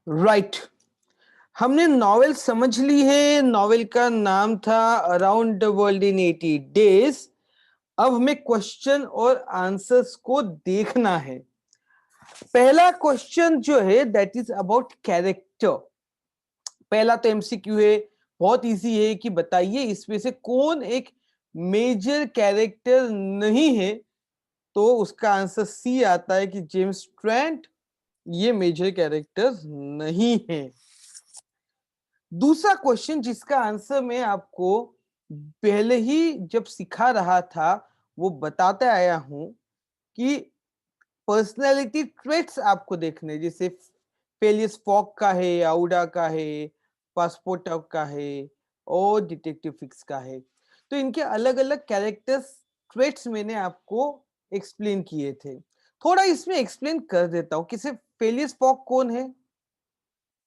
Right. हमने novel समझ ली है। नॉवेल का नाम था around the world in 80 days. अब हमें क्वेश्चन और आंसर्स को देखना है। पहला क्वेश्चन जो है दैट इज अबाउट कैरेक्टर। पहला तो एमसीक्यू है, बहुत इजी है कि बताइए इसमें से कौन एक मेजर कैरेक्टर नहीं है। तो उसका आंसर सी आता है कि जेम्स ट्रेंट ये मेजर कैरेक्टर नहीं है। दूसरा क्वेश्चन जिसका आंसर मैं आपको पहले ही जब सिखा रहा था वो बताते आया हूं कि पर्सनैलिटी ट्रेट्स आपको देखने, जैसे पेलियस फॉक का है, आउडा का है, पासपोर्ट का है और डिटेक्टिव फिक्स का है। तो इनके अलग अलग कैरेक्टर्स ट्रेट्स मैंने आपको एक्सप्लेन किए थे। थोड़ा इसमें एक्सप्लेन कर देता हूँ कि सिर्फ पेलियस फॉक कौन है।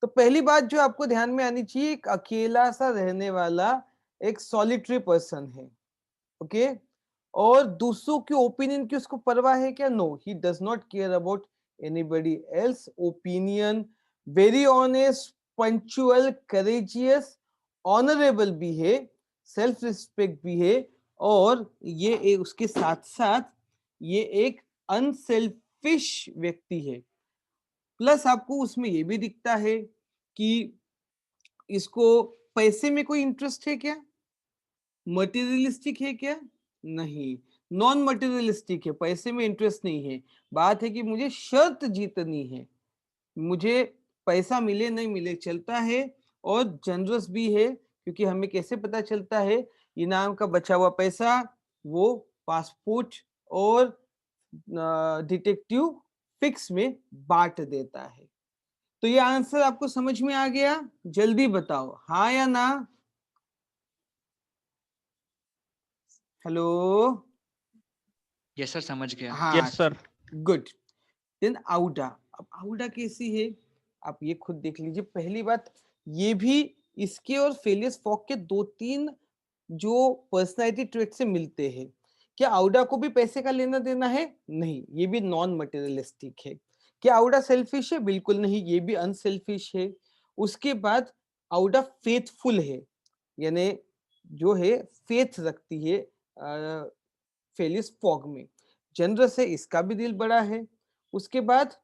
तो पहली बात जो आपको ध्यान में आनी चाहिए, एक अकेला सा रहने वाला एक सॉलिटरी पर्सन है। ओके। और दूसरों के ओपिनियन की उसको परवाह है क्या? No, he does not care about anybody else opinion. Very honest, punctual, courageous, honourable भी है, सेल्फ रिस्पेक्ट भी है, और ये उसके साथ साथ ये एक अनसेल्फिश व्यक्ति है। प्लस आपको उसमें ये भी दिखता है कि इसको पैसे में कोई इंटरेस्ट है क्या? मटेरियलिस्टिक है क्या? नहीं, नॉन मटेरियलिस्टिक है, पैसे में इंटरेस्ट नहीं है। बात है कि मुझे शर्त जीतनी है, मुझे पैसा मिले नहीं मिले चलता है। और जनरस भी है, क्योंकि हमें कैसे पता चलता है? इनाम का बचा हुआ पैसा वो पासपोर्ट और डिटेक्टिव फिक्स में बांट देता है। तो ये आंसर आपको समझ में आ गया? जल्दी बताओ, हाँ या ना? हेलो। यस सर, समझ गया। हाँ, यस सर। गुड। देन आउडा। अब आउडा कैसी है आप ये खुद देख लीजिए। पहली बात, ये भी इसके और फेलियस फॉक के दो तीन जो पर्सनालिटी ट्रेट से मिलते हैं। क्या आउडा को भी पैसे का लेना देना है? नहीं, ये भी नॉन मटेरियलिस्टिक है। क्या आउडा सेल्फिश है? बिल्कुल नहीं, ये भी अनसेल्फिश है। उसके बाद आउडा फेथफुल है, यानी जो है फेथ रखती है फेलिस फॉग में। जनरस है, इसका भी दिल बड़ा है। उसके बाद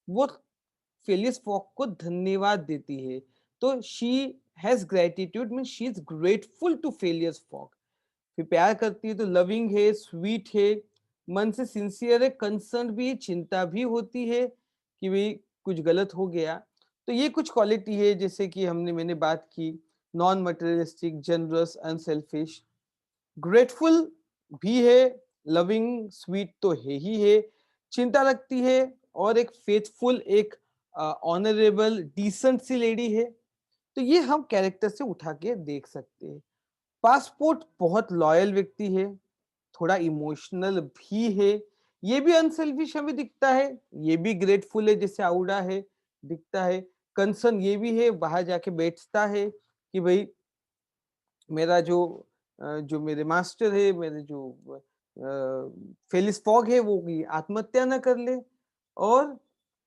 वो फेलिस फॉग को धन्यवाद देती है। तो she has gratitude, mean she is grateful to Phileas Fogg. फिर प्यार करती है तो लविंग है, स्वीट है, मन से सिंसियर है, कंसर्न भी है, चिंता भी होती है कि भाई कुछ गलत हो गया। तो ये कुछ क्वालिटी है जैसे कि मैंने बात की, non materialistic, generous, unselfish, grateful भी है, लविंग स्वीट तो है ही है, चिंता रखती है, और एक फेथफुल, एक ऑनरेबल डिसेंट सी लेडी है। तो ये हम कैरेक्टर से उठा के देख सकते हैं। पासपोर्ट बहुत लॉयल व्यक्ति है, थोड़ा इमोशनल भी है, ये भी अनसेल्फिश हमें दिखता है, ये भी ग्रेटफुल है जैसे आउडा है दिखता है। कंसर्न ये भी है, बाहर जाके बैठता है कि भाई मेरा जो मेरे मास्टर है, मेरे जो फेलिस फॉग है, वो आत्महत्या न कर ले। और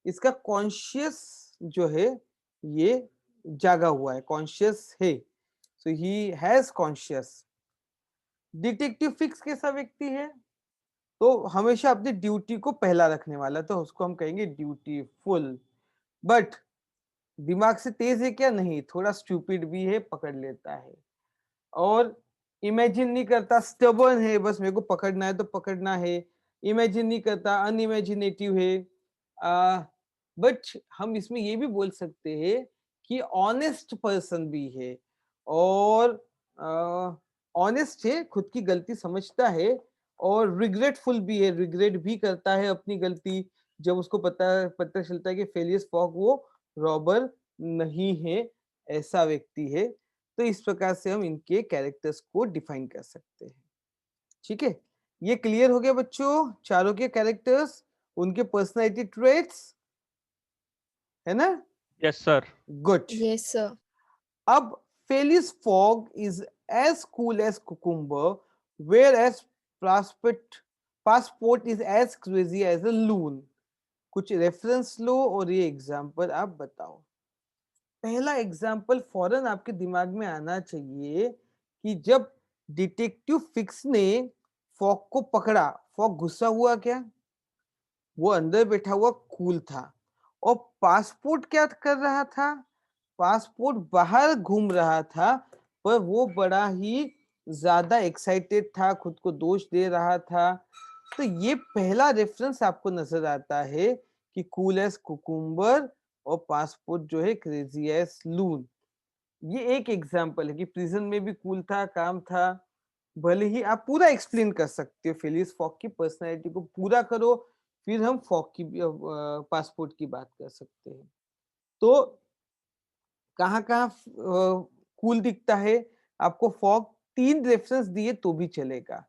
इसका कॉन्शियस जो है ये जागा हुआ है, कॉन्शियस है, so he has conscious. Detective Fix कैसा व्यक्ति है? तो हमेशा अपनी ड्यूटी को पहला रखने वाला, तो उसको हम कहेंगे ड्यूटीफुल। बट दिमाग से तेज है क्या? नहीं, थोड़ा स्टूपिड भी है, पकड़ लेता है। और इमेजिन नहीं करता, स्टबर्न है, बस मेरे को पकड़ना है तो पकड़ना है, इमेजिन नहीं करता, अनइमेजिनेटिव है। बट हम इसमें ये भी बोल सकते हैं कि ऑनेस्ट पर्सन भी है, और ऑनेस्ट है, खुद की गलती समझता है, और रिग्रेटफुल भी है, रिग्रेट भी करता है अपनी गलती जब उसको पता चलता है कि फेलियस फॉग वो रॉबर नहीं है, ऐसा व्यक्ति है। तो इस प्रकार से हम इनके कैरेक्टर्स को डिफाइन कर सकते हैं। ठीक है, ये क्लियर हो गया बच्चों, चारों के कैरेक्टर्स, उनके पर्सनालिटी ट्रेट्स, है ना? Yes sir. Good. Yes, sir. अब Phileas Fogg is as cool as cucumber, where as Passepartout is as crazy as a loon. कुछ रेफरेंस लो और ये एग्जाम्पल आप बताओ। पहला एग्जाम्पल फौरन आपके दिमाग में आना चाहिए कि जब डिटेक्टिव फिक्स ने फॉग को पकड़ा, फॉग गुस्सा हुआ क्या? वो अंदर बैठा हुआ कूल था। और पासपोर्ट क्या कर रहा था? पासपोर्ट बाहर घूम रहा था, पर वो बड़ा ही ज्यादा एक्साइटेड था, खुद को दोष दे रहा था। तो ये पहला रेफरेंस आपको नजर आता है कि कूल एज कुकुम्बर और पासपोर्ट जो है क्रेजी एज लून। ये एक एग्जाम्पल है कि प्रिजन में भी कूल था, काम था। भले ही आप पूरा एक्सप्लेन कर सकते हो, फिलिस फॉक की पर्सनैलिटी को पूरा करो, फिर हम फॉक की पासपोर्ट की बात कर सकते हैं। तो कहाँ कहाँ कूल दिखता है आपको? फॉग 3 रेफरेंस दिए तो भी चलेगा।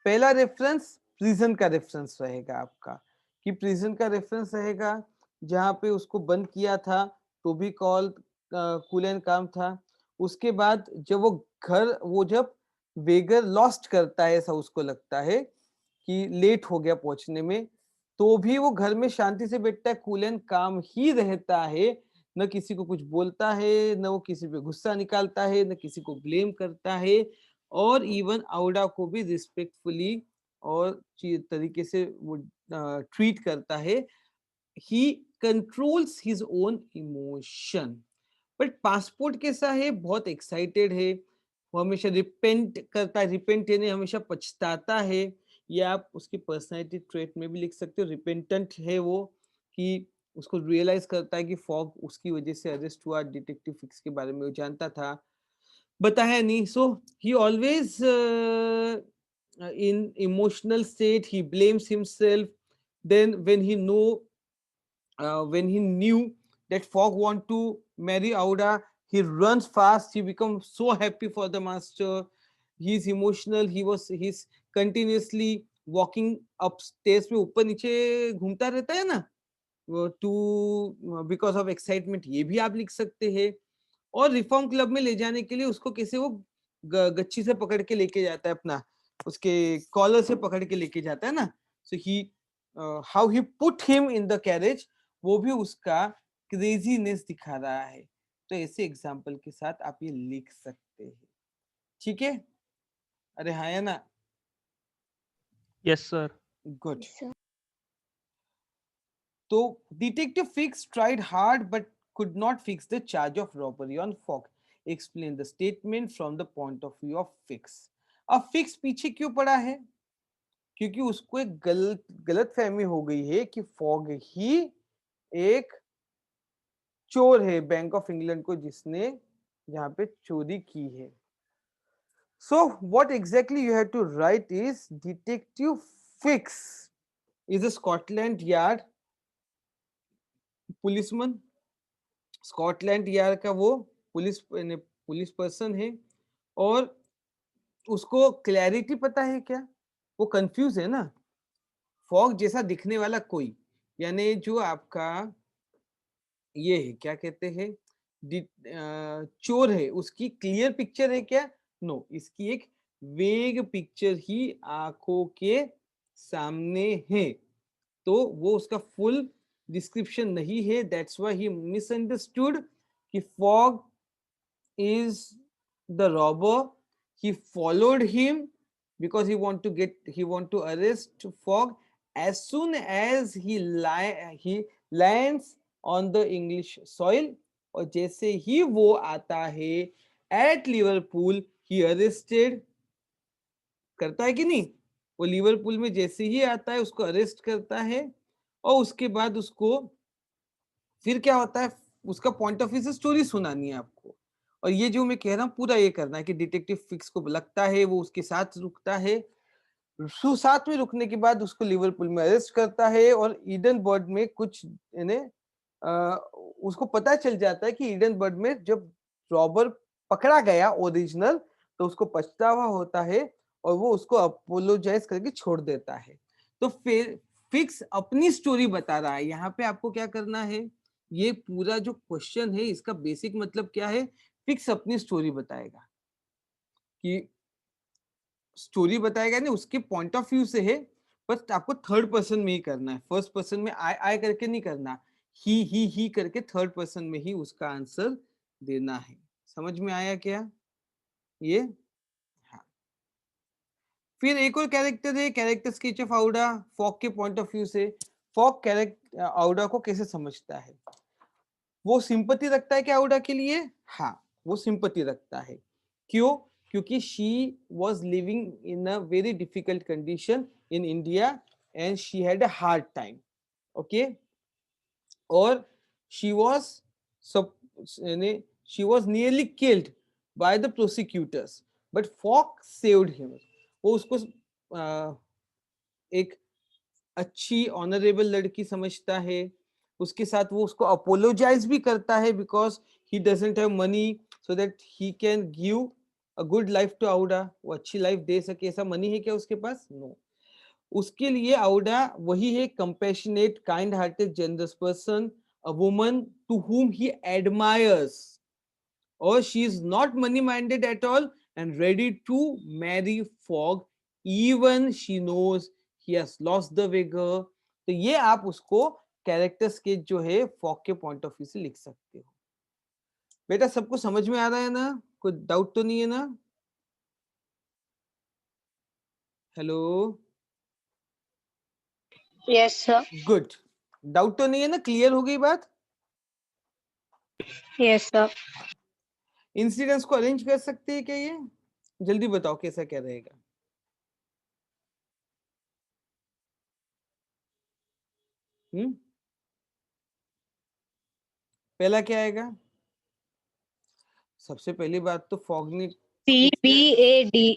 पहला रेफरेंस प्रिजन का रेफरेंस रहेगा आपका, कि प्रिजन का रेफरेंस रहेगा जहाँ पे उसको बंद किया था, तो भी कॉल कूल एंड काम था। उसके बाद जब वो जब वेगर लॉस्ट करता है, ऐसा उसको लगता है कि लेट हो गया पहुंचने में, तो भी वो घर में शांति से बैठता है, कूल एंड काम ही रहता है। न किसी को कुछ बोलता है, न वो किसी पे गुस्सा निकालता है, न किसी को ब्लेम करता है, और इवन आउडा को भी रिस्पेक्टफुली और तरीके से वो ट्रीट करता है। ही controls his own emotion. But passport कैसा है? बहुत एक्साइटेड है, वो हमेशा रिपेंट करता है, रिपेंट यानी हमेशा पछताता है। या आप उसकी पर्सनैलिटी ट्रेट में भी लिख सकते हो, रिपेंटेंट है वो, कि उसको रियलाइज करता है कि फॉग उसकी वजह से अरेस्ट हुआ, डिटेक्टिव फिक्स के बारे में वो जानता था, बताया नहीं। So he always in emotional state, he blames himself. Then when he knew that Fogg want to marry Auda, he runs fast. He becomes so happy for the master. He's emotional. He's continuously walking upstairs में ऊपर नीचे घूमता रहता है ना, to because of excitement, ये भी आप लिख सकते हैं। और रिफॉर्म क्लब में ले जाने के लिए उसको कैसे वो गच्छी से पकड़ के लेके जाता है, अपना उसके कॉलर से पकड़ के लेके जाता है ना। So he how he put him in the carriage, वो भी उसका क्रेजीनेस दिखा रहा है। तो ऐसे एग्जाम्पल के साथ आप ये लिख सकते हैं। ठीक है? अरे हाँ या ना? Yes, sir. Good. Yes, sir. तो detective fix tried hard but could not fix the charge of robbery on Fogg. Explain the statement from the point of view of Fix. अब फिक्स पीछे क्यों पड़ा है? क्योंकि उसको एक गलत फहमी हो गई है कि फॉग ही एक चोर है बैंक ऑफ इंग्लैंड को, जिसने यहाँ पे चोरी की है। So what exactly you have to write is detective Fix is a Scotland Yard policeman. Scotland Yard का वो पुलिस पर्सन है, और उसको क्लैरिटी पता है क्या? वो कंफ्यूज है ना। फॉग जैसा दिखने वाला कोई, यानी जो आपका ये है, क्या कहते हैं, चोर है, उसकी क्लियर पिक्चर है क्या? नो, इसकी एक वेग पिक्चर ही आंखों के सामने है। तो वो उसका फुल डिस्क्रिप्शन नहीं है। दैट्स व्हाई ही मिसअंडरस्टूड कि fog is the robber. He followed him because he want to arrest Fogg. As soon as he lands on the English soil, और जैसे ही वो आता है at लिवरपूल, he arrested, करता है कि नहीं? वो लिवरपूल में जैसे ही आता है उसको अरेस्ट करता है, और उसके बाद उसको फिर क्या होता है, उसका पॉइंट ऑफ व्यू से स्टोरी सुनानी है आपको। और ये जो मैं कह रहा हूँ पूरा ये करना है कि डिटेक्टिव फिक्स को लगता है वो उसके साथ रुकता है, साथ में रुकने के बाद उसको लिवरपूल में अरेस्ट करता है, और ईडन बर्ड में कुछ उसको पता चल जाता है कि ईडन बर्ड में जब रॉबर पकड़ा गया ओरिजिनल, तो उसको पछतावा होता है, और वो उसको अपोलोजाइज करके छोड़ देता है। तो फिर फिक्स अपनी स्टोरी बता रहा है। यहाँ पे आपको क्या करना है, ये पूरा जो क्वेश्चन है इसका बेसिक मतलब क्या है? फिक्स अपनी स्टोरी बताएगा, कि स्टोरी बताएगा नहीं, उसके पॉइंट ऑफ व्यू से है, बस आपको थर्ड पर्सन में ही करना है, फर्स्ट पर्सन में आई करके नहीं करना, ही करके थर्ड पर्सन में ही उसका आंसर देना है। समझ में आया क्या ये? हाँ। फिर एक और कैरेक्टर है, कैरेक्टर स्केच ऑफ आउडा। फॉक के पॉइंट ऑफ व्यू से फॉक कैरेक्टर आउडा को कैसे समझता है? वो सिंपैथी रखता है क्या आउडा के लिए? हाँ, वो सिंपैथी रखता है। क्यों? क्योंकि she was living in a very difficult condition in India and she had a hard time. Okay, और she was she was nearly killed by the prosecutors but Falk saved him। वो उसको एक अच्छी honourable लड़की समझता है, उसके साथ वो उसको अपोलोजाइज भी करता है because he doesn't have money so that he can give a good life to Aouda. वो अच्छी लाइफ दे सके, ऐसा मनी है क्या उसके पास? नो। उसके लिए आउडा वही है, compassionate, kind hearted, generous person, a woman to whom he admires, or she is not money minded at all and ready to marry Fogg even she knows he has lost the vigor। तो ये आप उसको character sketch जो है fog के point of view से लिख सकते हो। बेटा सबको समझ में आ रहा है ना? कोई डाउट तो नहीं है ना? Hello, yes sir. Good. Doubt तो नहीं है ना? क्लियर हो गई बात? Yes sir. इंसिडेंट्स को अरेंज कर सकते हैं क्या ये? जल्दी बताओ कैसा क्या रहेगा। पहला क्या आएगा? सबसे पहली बात तो फॉग ने CBAD।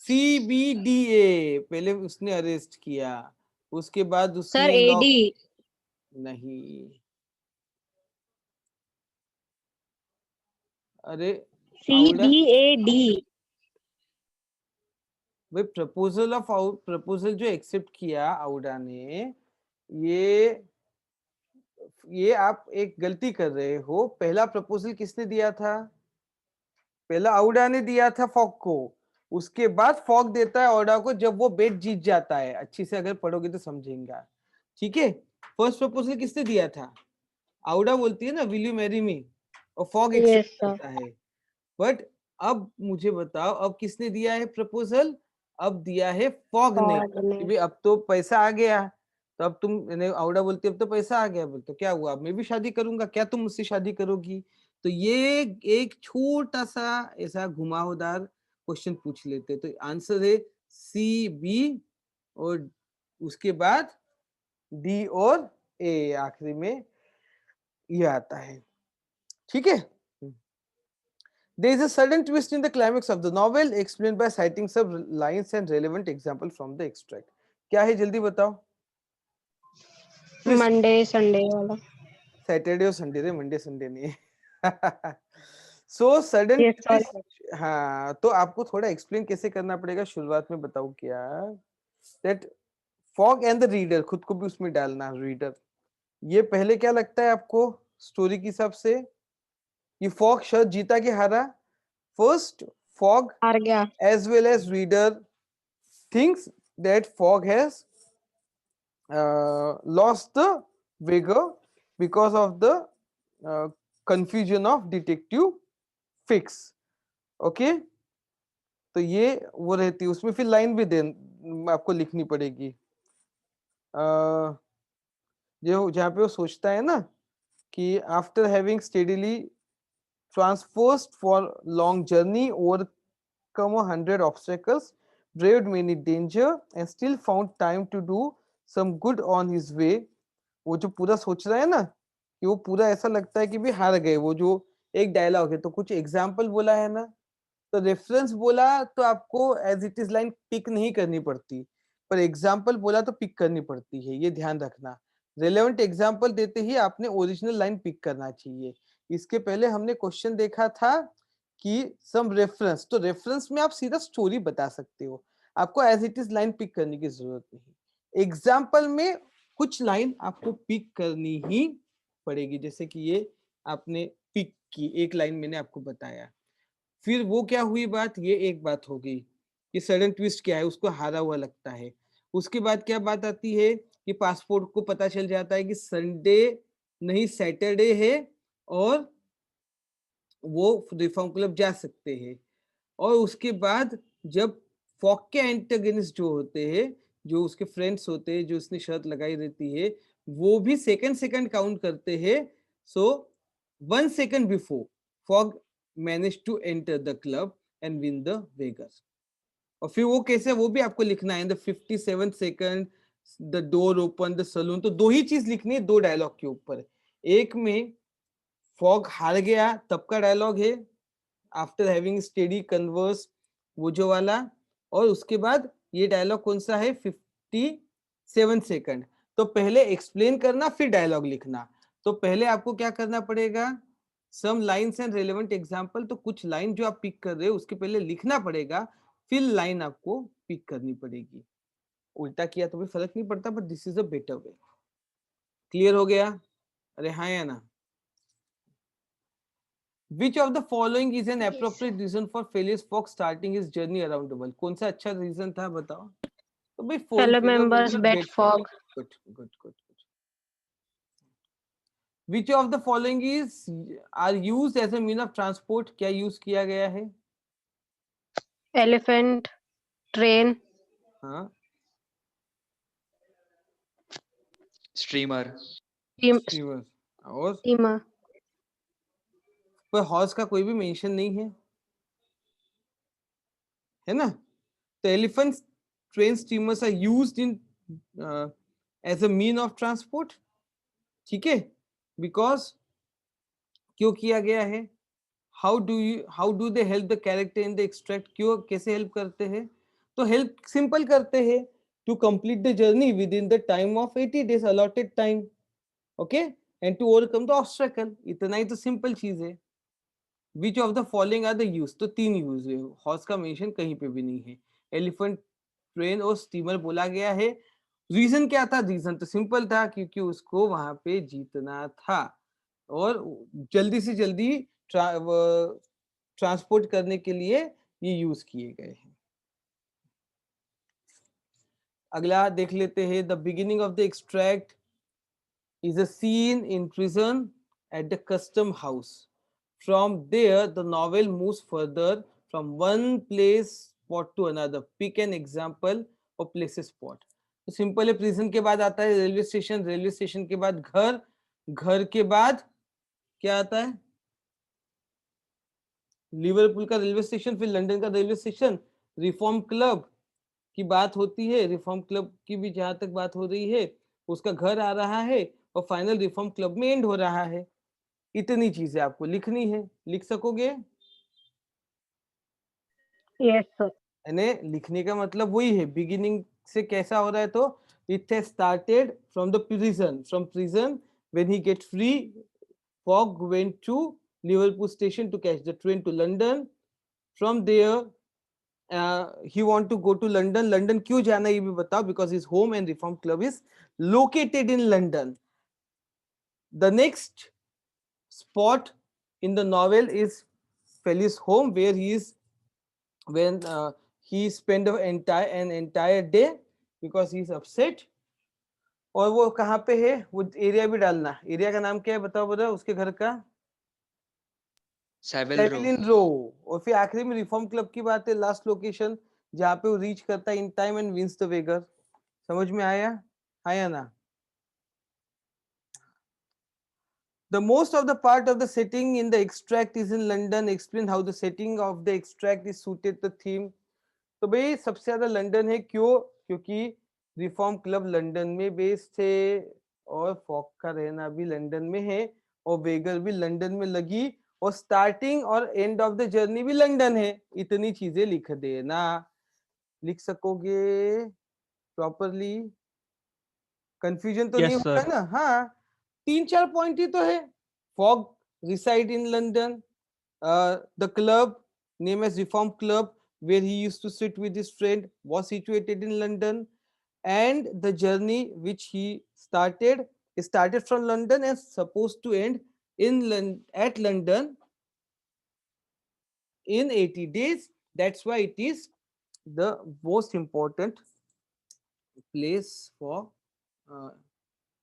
CBDA पहले उसने अरेस्ट किया, उसके बाद सर उसने लॉक AD। नहीं, अरे आउडा CBAD। भाई प्रपोजल जो एक्सेप्ट किया आउडा ने, ये ये आप एक गलती कर रहे हो। पहला प्रपोजल किसने दिया था? पहला आउडा ने दिया था फॉग को, उसके बाद फॉग देता है आउडा को जब वो बेट जीत जाता है। अच्छी से अगर पढ़ोगे तो समझेंगे, ठीक है। फर्स्ट प्रपोजल किसने दिया था? आउडा बोलती है ना विल यू मैरी मी, और फॉग एक्सेप्ट यस सर। करता है। बट अब मुझे बताओ अब किसने दिया है प्रपोजल? अब दिया है फॉग ने फॉग कि ने। भाई अब तो पैसा आ गया, तो अब तुम आउडा बोलती है अब तो पैसा आ गया, बोलते क्या हुआ, अब मैं भी शादी करूंगा, क्या तुम मुझसे शादी करोगी? तो ये एक छोटा सा ऐसा घुमावदार क्वेश्चन पूछ लेते, तो आंसर है सी बी, और उसके बाद डी और ए आखिरी में ये आता है, ठीक है। There is a sudden twist in the climax of the novel, explained by citing some lines and relevant example from the extract। क्या है जल्दी बताओ? Twist। मंडे संडे वाला। सैटरडे और संडे रे, मंडे संडे नहीं है। So sudden yes sir. Twist. हाँ, तो आपको थोड़ा एक्सप्लेन कैसे करना पड़ेगा, शुरुआत में बताऊं क्या? That fog and the reader, खुद को भी उसमें डालना, रीडर। ये पहले क्या लगता है आपको स्टोरी के हिसाब से? ये फॉग शर्त जीता कि हारा? फर्स्ट फॉग हार गया। as well as reader thinks that fog has lost the vigor because of the confusion of detective fix। Okay, तो ये वो रहती है उसमें। फिर लाइन भी दे आपको लिखनी पड़ेगी, जो जहाँ पे वो सोचता है ना कि after having steadily transferred for long journey over come 100 obstacles, braved many danger and still found time to do some good on his way। वो जो पूरा सोच रहा है ना कि वो पूरा ऐसा लगता है कि भी हार गए, वो जो एक डायलॉग है, तो कुछ एग्जाम्पल बोला है ना, तो रेफरेंस बोला तो आपको as it is line pick नहीं करनी पड़ती, पर एग्जाम्पल बोला तो पिक करनी पड़ती है, ये ध्यान रखना। रेलेवेंट एग्जाम्पल देते ही आपने ओरिजिनल लाइन पिक करना चाहिए। इसके पहले हमने क्वेश्चन देखा था कि सम रेफरेंस, तो रेफरेंस में आप सीधा स्टोरी बता सकते हो, आपको as it is line pick करने की जरूरत नहीं। एग्जाम्पल में कुछ लाइन आपको पिक करनी ही पड़ेगी, जैसे कि ये आपने पिक की एक लाइन मैंने आपको बताया। फिर वो क्या हुई बात, ये एक बात हो गई कि सडन ट्विस्ट क्या है, उसको हारा हुआ लगता है। उसके बाद क्या बात आती है कि पासपोर्ट को पता चल जाता है कि संडे नहीं सैटरडे है और वो रिफॉर्म क्लब जा सकते हैं। और उसके बाद जब फॉक के एंटागनिस्ट जो होते हैं, जो उसके फ्रेंड्स होते हैं, जो उसने शर्त लगाई रहती है, वो भी सेकंड सेकंड काउंट करते हैं। So 1 second before Fogg manage to enter the club and win the wager. और फिर वो कैसे, वो भी आपको लिखना है। In the 57 second the door open the saloon. तो दो ही चीज लिखनी है दो डायलॉग के ऊपर। एक में फॉग हार गया तब का डायलॉग है, आफ्टर हैविंग स्टेडी कन्वर्स, वो जो वाला। और उसके बाद ये डायलॉग कौन सा है, 57 सेकंड। तो पहले एक्सप्लेन करना फिर डायलॉग लिखना। तो पहले आपको क्या करना पड़ेगा, some lines and relevant example. तो कुछ लाइन जो आप पिक कर रहे हो उसके पहले लिखना पड़ेगा, फिर लाइन आपको पिक करनी पड़ेगी। उल्टा किया तो भी फर्क नहीं पड़ता, but this is a better way. Clear हो गया? अरे हाँ या ना? Which of the following is an appropriate reason for Phileas Fogg starting his journey around the world? कौन सा अच्छा रीजन था बताओ? तो भाई Fellow members bet fog. Good, good, good, good. Which of the following is are used as a mean of transport? क्या use किया गया है? Elephant, train, हाँ, स्ट्रीमर, steamer। और steamer, पर हॉर्स का कोई भी मेंशन नहीं है ना? तो elephants, train, steamers are used in as a mean of transport। ठीक है, बिकॉज क्यों किया गया है? How do they help the character in the extract? क्यों, कैसे हेल्प करते हैं? तो हेल्प सिंपल करते हैं, to complete the journey within the time of 80 days allotted time, okay, and to overcome the obstacle. इतना ही तो सिंपल चीज है। Which of the following are the use? तो 3 यूज है, हॉर्स का मेंशन कहीं पे भी नहीं है। एलिफेंट, ट्रेन और स्टीमर बोला गया है। रीजन क्या था? रीजन तो सिंपल था, क्योंकि उसको वहां पे जीतना था और जल्दी से जल्दी ट्रांसपोर्ट करने के लिए ये यूज किए गए हैं। अगला देख लेते हैं। The beginning of the extract is a scene in prison at the custom house. From there, the novel moves further from one place spot to another. Pick an example of places spot. तो simple है, prison के बाद आता है railway station, railway station के बाद घर, घर के बाद क्या आता है? लिवरपूल का रेलवे स्टेशन, फिर लंदन का रेलवे स्टेशन। रिफॉर्म क्लब की बात होती है, रिफॉर्म क्लब की भी जहां तक बात हो रही है, उसका घर आ रहा है और फाइनल रिफॉर्म क्लब में एंड हो रहा है। इतनी चीजें आपको लिखनी है। लिख सकोगे? yes sir. यानी लिखने का मतलब वही है, बिगिनिंग से कैसा हो रहा है। तो it has started from the prison, from prison when he get free, Fogg went to Liverpool station to catch the train to London. From there he want to go to London। London क्यों जाना ये भी बताओ? Because his home and reform club is located in London। The next spot in the novel is Felice's home, where he is when he spent an entire day because he is upset। और वो कहाँ पे है, वो area भी डालना। Area का नाम क्या है बताओ बताओ, उसके घर का? सेविल रो, सेविलिन रो। और फिर आखिरी में रिफॉर्म क्लब की बात है, लास्ट लोकेशन जहाँ पे वो रीच करता है in time and wins the wager. समझ में आया? आया ना? The most of the part of the setting in the extract is in London। Explain how the setting of the extract is suited the theme। तो भाई सबसे ज्यादा London है, क्यों? क्योंकि रिफॉर्म क्लब लंदन में बेस्ड थे और फॉक का रहना भी लंदन में है और वेगर भी लंदन में लगी और स्टार्टिंग और एंड ऑफ द जर्नी भी लंदन है। इतनी चीजें लिख देना। लिख सकोगे प्रॉपरली? कंफ्यूजन तो नहीं Yes, होगा sir. ना? हाँ, 3-4 पॉइंट ही तो है। Fog reside in London, the club name as Reform Club where he used to sit with his friend was situated in London, and the journey which he started from London and supposed to end at London in 80 days। That's why it is the most important place for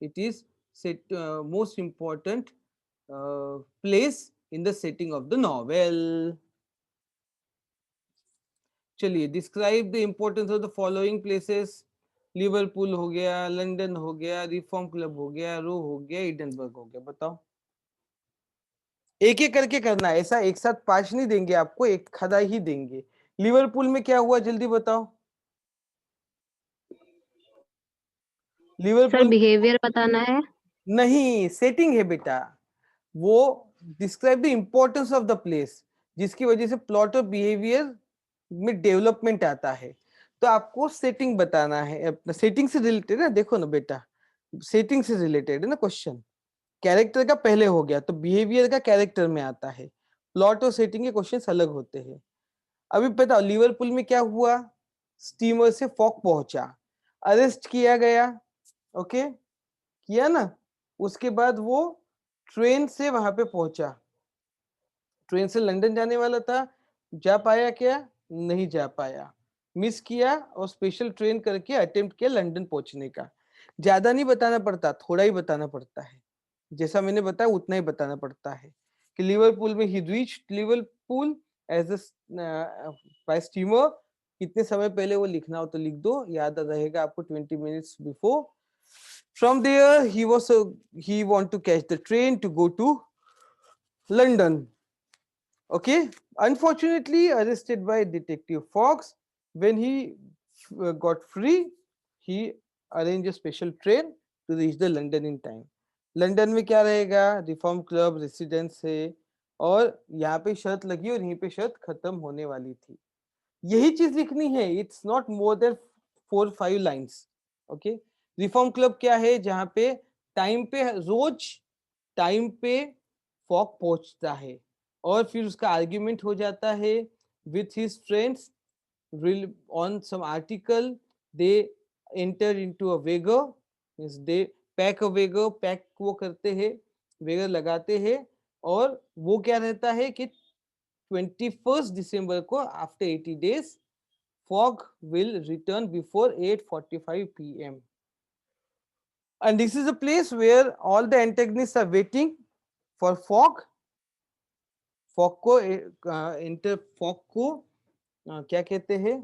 it is set most important place in the setting of the novel. चलिए, describe the importance of the following places. Liverpool हो गया, London हो गया, reform club हो गया, रो हो गया, Edinburgh हो गया. बताओ, एक एक करके करना है, ऐसा एक साथ 5 नहीं देंगे आपको, एक खदा ही देंगे. लिवरपूल में क्या हुआ, जल्दी बताओ. सर लिवरपूल बिहेवियर बताना है. नहीं, सेटिंग है बेटा. वो describe the importance of the place, जिसकी वजह से प्लॉट और बिहेवियर में डेवलपमेंट आता है. तो आपको सेटिंग बताना है. सेटिंग से रिलेटेड है, देखो ना बेटा, सेटिंग से रिलेटेड है ना क्वेश्चन. कैरेक्टर का पहले हो गया तो बिहेवियर का कैरेक्टर में आता है. प्लॉट और सेटिंग के क्वेश्चंस अलग होते हैं. अभी बताओ, लिवरपूल में क्या हुआ, स्टीमर से फॉक पहुंचा, अरेस्ट किया गया, ओके किया ना. उसके बाद वो ट्रेन से वहां पे पहुंचा, ट्रेन से लंदन जाने वाला था, जा पाया क्या, नहीं जा पाया, मिस किया, और स्पेशल ट्रेन करके अटेम्प्ट किया लंदन पहुंचने का. ज्यादा नहीं बताना पड़ता, थोड़ा ही बताना पड़ता है. जैसा मैंने बताया उतना ही बताना पड़ता है कि लिवरपूल में ही reached Liverpool as by steamer. कितने समय पहले वो लिखना हो तो लिख दो, याद रहेगा आपको 20 minutes before. From there he want to catch the train to go to London. Okay, unfortunately arrested by Detective Fox. When he got free, he arranged a special train to reach the London in time. London में क्या रहेगा, reform club residence है, और यहाँ पे शर्त लगी और यहीं पे शर्त खत्म होने वाली थी. यही चीज लिखनी है. It's not more than 4-5 lines. Okay, reform club क्या है, जहाँ पे टाइम पे, रोज टाइम पे फॉक पहुंचता है, और फिर उसका आर्ग्यूमेंट हो जाता है with his friends on some article. They enter into a wager, means they pack a wager, pack वो करते हैं, वेगर लगाते हैं, और वो क्या रहता है कि 21 दिसंबर को after 80 days fog will return before 8:45 p.m. and this is a place where all the antagonists are waiting for fog. Fog को इंटर फॉग को क्या कहते हैं,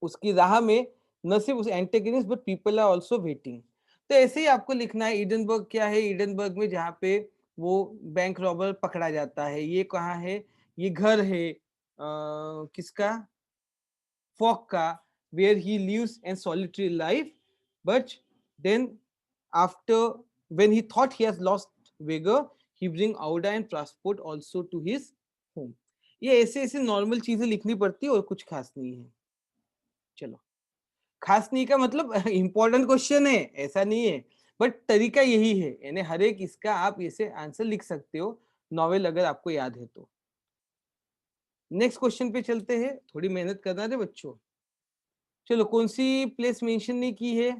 उसकी राह में न सिर्फ उस antagonist but people are also waiting. तो ऐसे ही आपको लिखना है. ईडनबर्ग क्या है, ईडनबर्ग में जहाँ पे वो बैंक रॉबर पकड़ा जाता है, ये कहाँ है, ये घर है किसका, फॉग का, where he lives a solitary life. But then after, when he thought he has lost vigor, he bring Auda and transport also to his home. ये ऐसे ऐसे नॉर्मल चीजें लिखनी पड़ती है और कुछ खास नहीं है. चलो, खास नहीं का मतलब इंपॉर्टेंट क्वेश्चन है ऐसा नहीं है, बट तरीका यही है, यानी हर एक इसका आप ऐसे आंसर लिख सकते हो नॉवेल अगर आपको याद है तो. नेक्स्ट क्वेश्चन पे चलते हैं, थोड़ी मेहनत करना है बच्चों. चलो, कौन सी प्लेस मेंशन नहीं की है,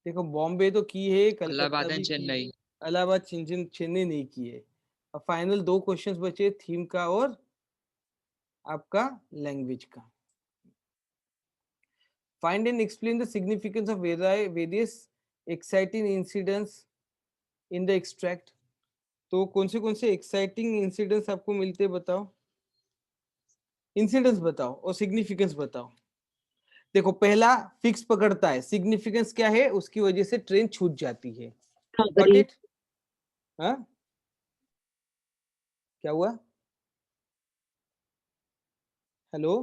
देखो बॉम्बे तो की है, कलकत्ता इलाहाबाद भी एंड की है, चेन्नई. इलाहाबाद, चेन्नई नहीं की है. अब फाइनल 2 क्वेश्चंस बचे, थीम का और आपका लैंग्वेज का. Find and explain the significance of various exciting incidents in the extract. तो कौन से एक्साइटिंग इंसिडेंट्स आपको मिलते हैं, बताओ. इंसिडेंट्स बताओ और सिग्निफिकेंस बताओ. देखो, पहला फिक्स पकड़ता है, सिग्निफिकेंस क्या है, उसकी वजह से ट्रेन छूट जाती है. Got it. हाँ, क्या हुआ, हेलो.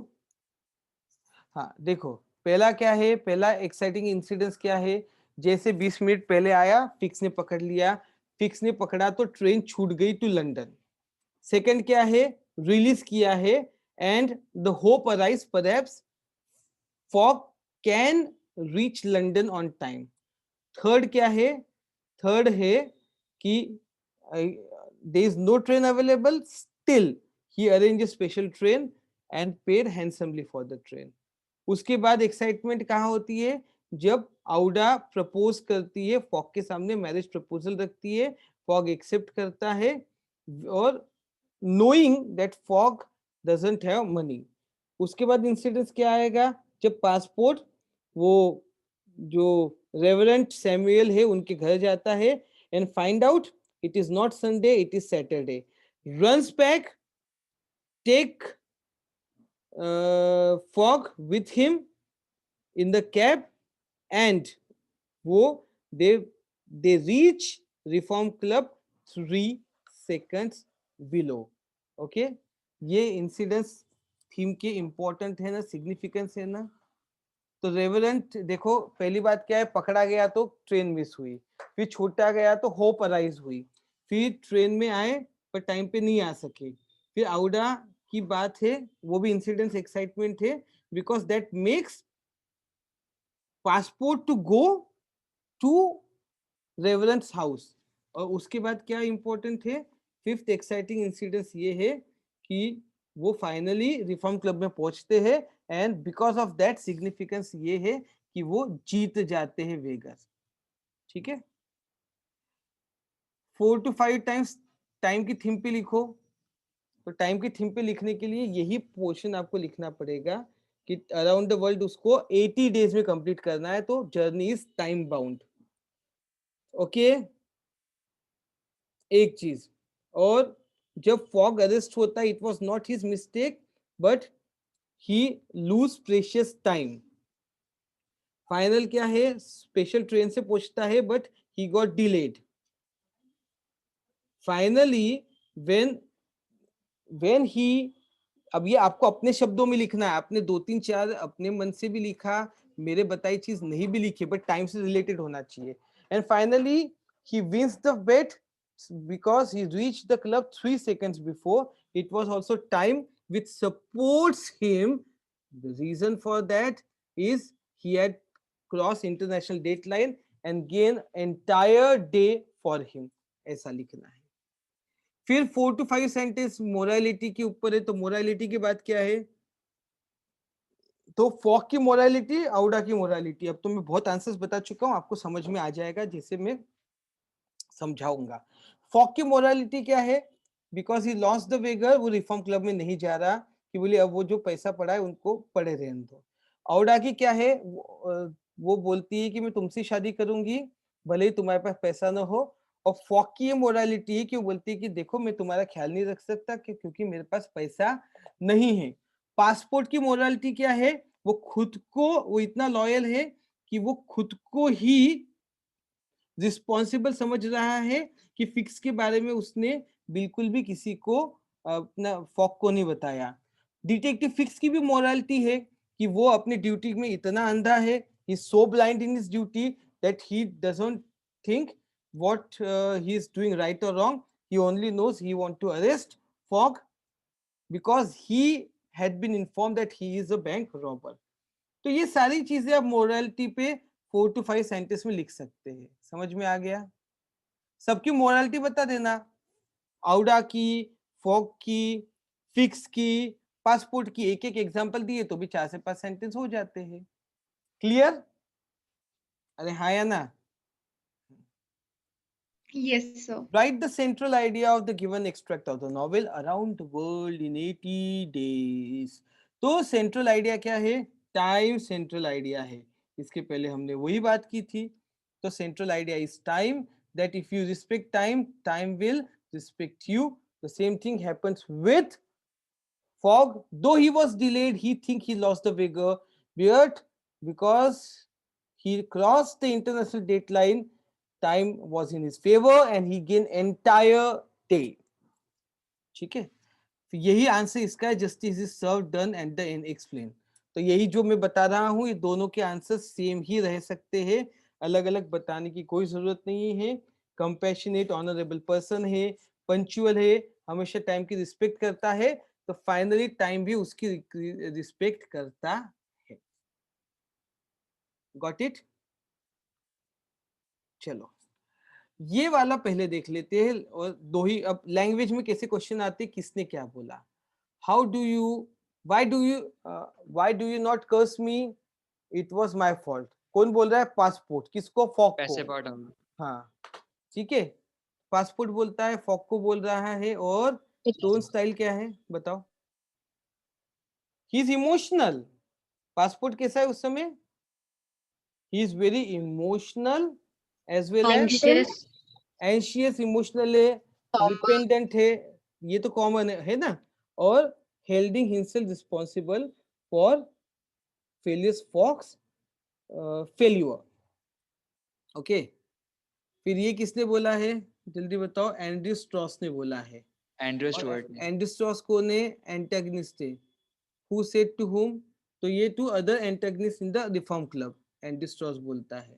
हाँ देखो, पहला क्या है, पहला एक्साइटिंग इंसिडेंस क्या है, जैसे 20 मिनट पहले आया, फिक्स ने पकड़ लिया, फिक्स ने पकड़ा तो ट्रेन छूट गई टू लंदन. सेकंड क्या है, रिलीज किया है and the hope arise perhaps fog can reach London on time. Third क्या है, थर्ड है कि there is no train available, still he arranged a special train and paid handsomely for the train. उसके बाद excitement कहाँ होती है, जब आउडा प्रपोज करती है फॉग के सामने, मैरिज प्रपोजल रखती है, फॉग एक्सेप्ट करता है, और knowing that fog doesn't have money. उसके बाद इंसिडेंस क्या आएगा, जब पासपोर्ट वो जो रेवरेंट सैमुअल है उनके घर जाता है and find out it is not Sunday, it is Saturday, runs back, take Fogg with him in the cab and वो they reach reform club 3 seconds below. okay, ये इंसिडेंस थीम के important है ना, सिग्निफिकेंस है ना। तो reverent देखो, पहली बात क्या है, पकड़ा गया तो ट्रेन मिस हुई, फिर छूटा गया तो होप अराइज हुई, फिर ट्रेन में आए पर टाइम पे नहीं आ सके, फिर आउडा की बात है, वो भी इंसिडेंस एक्साइटमेंट है because that makes Passepartout to go to reverend's house. और उसके बाद क्या इंपॉर्टेंट है, फिफ्थ एक्साइटिंग इंसिडेंस ये है कि वो फाइनली रिफॉर्म क्लब में पहुंचते हैं and because of that significance ये है कि वो जीत जाते हैं वेगस। ठीक है, 4 to 5 टाइम्स टाइम की थीम पे लिखो। तो टाइम की थीम पे लिखने के लिए यही पोर्शन आपको लिखना पड़ेगा कि अराउंड द वर्ल्ड उसको 80 डेज में कंप्लीट करना है, तो journey is time bound. Okay, एक चीज और, जब फॉग अरेस्ट होता है it was not his mistake but he lose precious time. Final क्या है, स्पेशल ट्रेन से पहुंचता है but he got delayed. Finally when he, अब ये आपको अपने शब्दों में लिखना है, आपने 2-3-4 अपने मन से भी लिखा, मेरे बताई चीज नहीं भी लिखी, बट टाइम से रिलेटेड होना चाहिए। And finally he wins the bet because he reached the club 3 seconds before. It was also time which supports him. The reason for that is he had crossed international deadline and gained entire day for him. ऐसा लिखना है। फिर 4 to 5 sentence morality के ऊपर है, तो morality की बात क्या है, तो फॉग की मोरालिटी, आउडा की मोरालिटी। अब तो मैं बहुत आंसर्स बता चुका हूं, आपको समझ में आ जाएगा जैसे मैं समझाऊंगा। फॉग की मोरालिटी क्या है, बिकॉज ही लॉस्ट द वेगर, वो रिफॉर्म क्लब में नहीं जा रहा कि बोले अब वो जो पैसा पड़ा है उनको पड़े रहने दो। आउडा की क्या है, वो बोलती है कि मैं तुमसे शादी करूंगी भले ही तुम्हारे पास पैसा ना हो। और फॉग की ये मोरालिटी है कि वो बोलती है कि देखो मैं तुम्हारा ख्याल नहीं रख सकता क्योंकि मेरे पास पैसा नहीं है। पासपोर्ट की मोरालिटी क्या है, वो खुद को, वो इतना लॉयल है कि वो खुद को ही रिस्पॉन्सिबल समझ रहा है कि फिक्स के बारे में उसने बिल्कुल भी किसी को अपना फॉक को नहीं बताया। डिटेक्टिव फिक्स की भी मोरालिटी है कि वो अपने ड्यूटी में इतना अंधा है, he so blind in his duty that he doesn't think what he is doing right और wrong, he only knows he want to arrest Fogg because he had been informed that he is a bank robber. तो ये सारी चीजें आप morality पे 4 to 5 sentence में लिख सकते हैं। समझ में आ गया? सबकी मोरालिटी बता देना, आउडा की, फॉग की, फिक्स की, पासपोर्ट की, एक एक एग्जांपल दिए तो भी 4 से 5 सेंटेंस हो जाते हैं। क्लियर? अरे हाँ या ना? Yes, sir. Write the central idea of the given extract of the novel around the world in 80 days. तो सेंट्रल आइडिया क्या है? टाइम सेंट्रल आइडिया है। इसके पहले हमने वही बात की थी। तो central idea is time, that if you respect time, time will respect you. The same thing happens with fog. Though he was delayed, he think he lost the vigor, but because he crossed the international deadline, time was in his favor and he gained entire day. ठीक है, तो यही answer इसका है, justice is serve done at the end explain. तो यही जो मैं बता रहा हूं, ये दोनों के आंसर सेम ही रह सकते हैं, अलग अलग बताने की कोई जरूरत नहीं है। कंपैशनेट ऑनरेबल पर्सन है, पंक्चुअल है, हमेशा टाइम की रिस्पेक्ट करता है, तो फाइनली टाइम भी उसकी रिस्पेक्ट करता है। Got it? चलो ये वाला पहले देख लेते हैं, और दो ही अब लैंग्वेज में कैसे क्वेश्चन आते हैं, किसने क्या बोला। How do you, why do you not curse me, it was my fault. कौन बोल रहा है? पासपोर्ट। किसको? फॉक पैसे को। पढ़ डाउन। हाँ ठीक है, पासपोर्ट बोलता है, फॉक को बोल रहा है, और टोन स्टाइल क्या है बताओ? He is emotional. पासपोर्ट कैसा है उस समय? He is very emotional as well as Anxious. Anxious, emotional है, डिपेंडेंट है, ये तो कॉमन है ना, और holding himself responsible for Phileas Fogg's failure. Okay, फिर ये किसने बोला है जल्दी बताओ? एंड्रयू स्ट्रॉस ने बोला है। एंड्रयू और स्टुअर्ट ने। एंड्रयू स्ट्रॉस कौन है? एंटेगनिस्ट है। Who said to whom? तो ये to other antagonist in the reform club, Andrew Strauss बोलता है।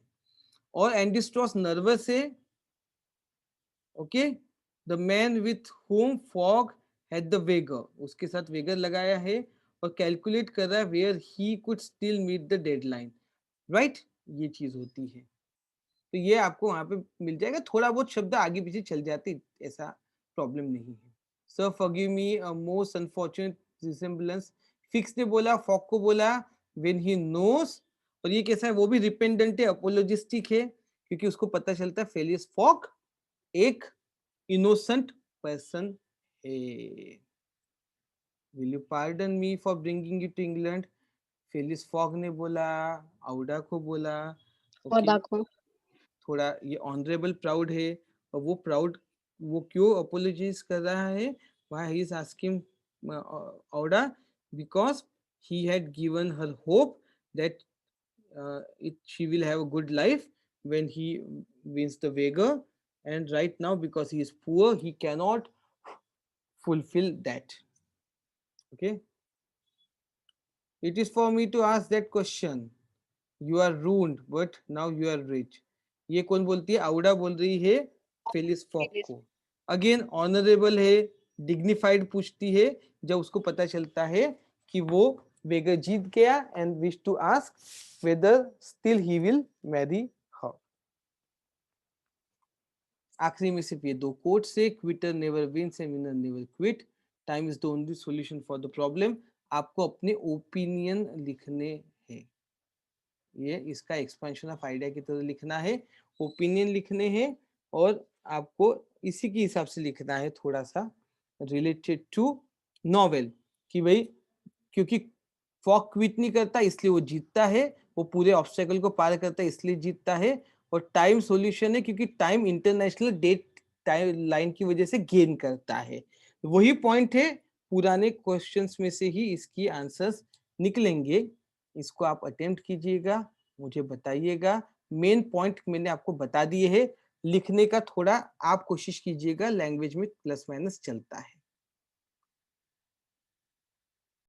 और एंड्रयू स्ट्रॉस नर्वस है। Okay, the man with whom Fogg had the wager, उसके साथ वेगर लगाया है और कैलकुलेट कर रहा है where he could still meet the deadline, right? ये चीज होती है। तो ये आपको वहां पे मिल जाएगा, थोड़ा बहुत शब्द आगे पीछे चल जाते, ऐसा प्रॉब्लम नहीं है। Sir forgive me a most unfortunate resemblance, fix ने बोला, फॉक को बोला व्हेन ही नोस, और ये कैसा है? वो भी रिपेंडेंट है, अपोलोजिस्टिक है, क्योंकि उसको पता चलता है फेलियस फॉक एक इनोसेंट पर्सन है। Will you pardon me for bringing you to England? Phileas Fogg ने बोला, आउडा को बोला। Okay, Odako. थोड़ा ये ऑनरेबल प्राउड है, और वो प्राउड वो क्यों अपोलोजाइज कर रहा है? Why he is asking Aouda? Because he had given her hope that she will have a good life when he wins the Vega, and right now because he is poor he cannot fulfill that. Okay, it is for me to ask that question. You are ruined but now you are rich. ये कौन बोलती है? आउडा बोल रही है Felis Fock को। Again honourable है, dignified पूछती है जब उसको पता चलता है कि वो वेगर जीत गया, and wish to ask whether still he will marry her. आखिरी में सिर्फ ये दो कोट से, quitter never wins and winner never quit, time is the only solution for the problem. आपको अपने ओपिनियन लिखने हैं, ये इसका एक्सपेंशन ऑफ आइडिया की तरह लिखना है, ओपिनियन लिखने हैं, और आपको इसी के हिसाब से लिखना है, थोड़ा सा रिलेटेड टू नॉवेल, कि भाई क्योंकि फॉक क्विट नहीं करता इसलिए वो जीतता है, वो पूरे ऑब्स्टेकल को पार करता है इसलिए जीतता है, और टाइम सॉल्यूशन है क्योंकि time international date time line की वजह से गेन करता है। वही पॉइंट है, पुराने क्वेश्चंस में से ही इसकी आंसर्स निकलेंगे। इसको आप अटेम्प्ट कीजिएगा, मुझे बताइएगा। मेन पॉइंट मैंने आपको बता दिए है, लिखने का थोड़ा आप कोशिश कीजिएगा, लैंग्वेज में प्लस माइनस चलता है।